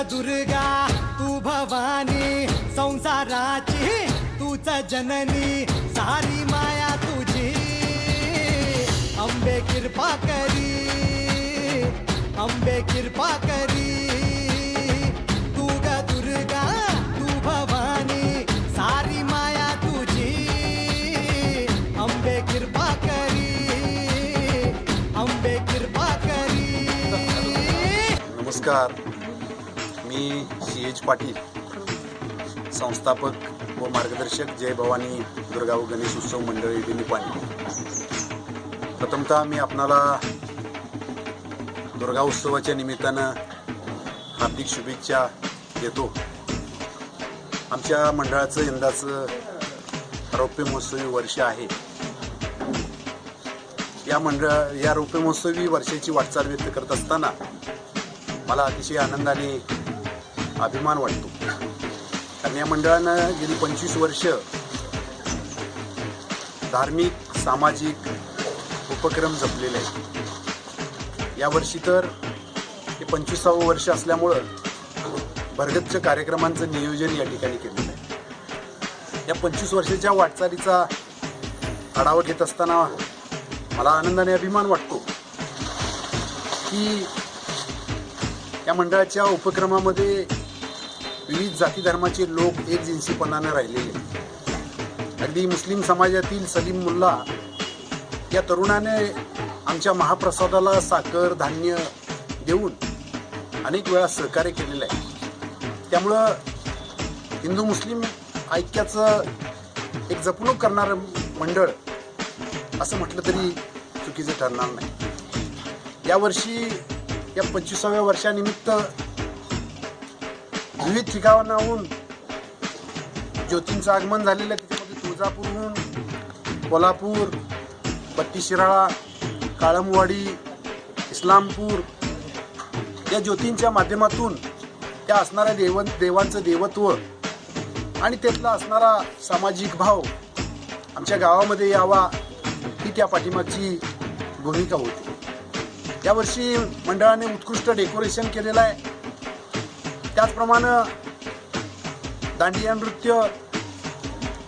दुर्गा तू भवानी संसाराची तूच जननी सारी माया तुझी अंबे कृपा करी अंबे कृपा करी तू ग दुर्गा तू भवानी सारी माया तुझी अंबे कृपा करी अंबे कृपा करी. नमस्कार, मी CH पाटील, संस्थापक व मार्गदर्शक जय भवानी दुर्गा व गणेश उत्सव मंडळ इथे निपाणी. प्रथमतः मी आपणाला दुर्गा उत्सवाच्या निमित्तानं हार्दिक शुभेच्छा देतो. आमच्या मंडळाचं यंदाचं रौप्य महोत्सवी वर्ष आहे. या रौप्य महोत्सवी वर्षाची वाटचाल व्यक्त करत असताना मला अतिशय आनंदाने अभिमान वाटतो. कारण या मंडळानं गेली 25 वर्ष धार्मिक सामाजिक उपक्रम जपलेले आहेत. यावर्षी तर हे 25वे वर्ष असल्यामुळं भरगच्च कार्यक्रमांचं नियोजन या ठिकाणी केलेलं आहे. या 25 वर्षाच्या वाटचालीचा आढावा घेत असताना मला आनंदाने अभिमान वाटतो की या मंडळाच्या उपक्रमामध्ये विविध जाती धर्माचे लोक एकजिन्सीपणाने राहिलेले. अगदी मुस्लिम समाजातील सलीम मुल्ला या तरुणाने आमच्या महाप्रसादाला साखर धान्य देऊन अनेक वेळा सहकार्य केलेलं आहे. त्यामुळं हिंदू मुस्लिम ऐक्याचं एक जपणूक करणारं मंडळ असं म्हटलं तरी चुकीचं ठरणार नाही. यावर्षी या 25व्या वर्षानिमित्त विविध ठिकाणाहून ज्योतींचं आगमन झालेलं आहे. त्याच्यामध्ये तुळजापूरहून कोल्हापूर, बत्तीशिराळा, काळमवाडी, इस्लामपूर या ज्योतींच्या माध्यमातून त्या असणाऱ्या देवांचं देवत्व आणि त्यातला असणारा सामाजिक भाव आमच्या गावामध्ये यावा ही त्या पाठीमागची भूमिका होती. यावर्षी मंडळाने उत्कृष्ट डेकोरेशन केलेलं आहे. त्याचप्रमाणे दांडिया नृत्य,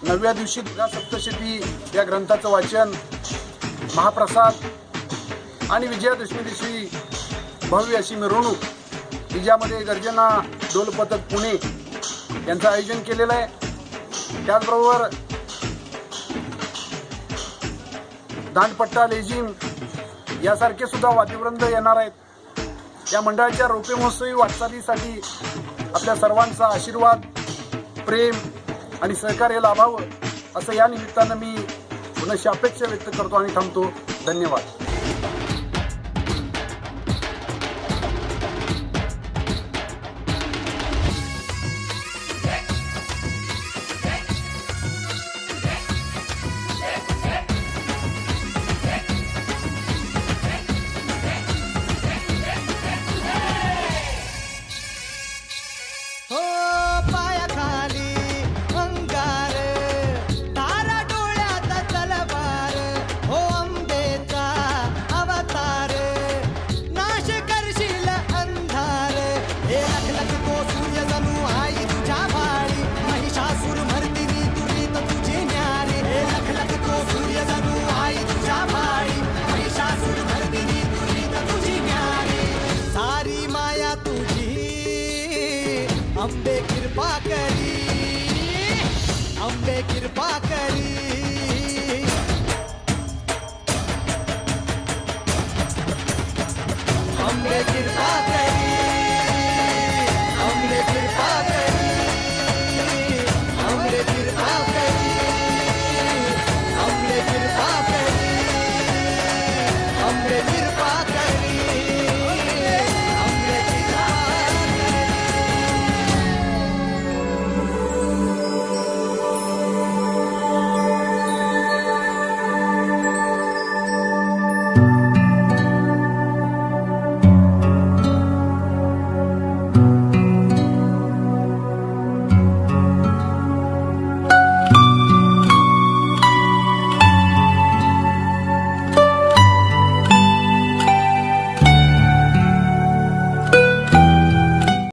9व्या दिवशी दुर्गा सप्तशती या ग्रंथाचं वाचन, महाप्रसाद आणि विजयादशमी दिवशी भव्य अशी मिरवणूक, तिच्यामध्ये गर्जना डोल पथक पुणे यांचं आयोजन केलेलं आहे. त्याचबरोबर दांडपट्टा लेझिम यासारखे सुद्धा वाद्यवृंद येणार आहेत. या मंडळाच्या रौप्य महोत्सवी वाटचालीसाठी आपल्या सर्वांचा आशीर्वाद, प्रेम आणि सहकार्य लाभावं असं या निमित्तानं मी पुनश्च अपेक्षा व्यक्त करतो आणि थांबतो. धन्यवाद. अंबे कृपा करी अंबे कृपा करी अंबे कृपा करी.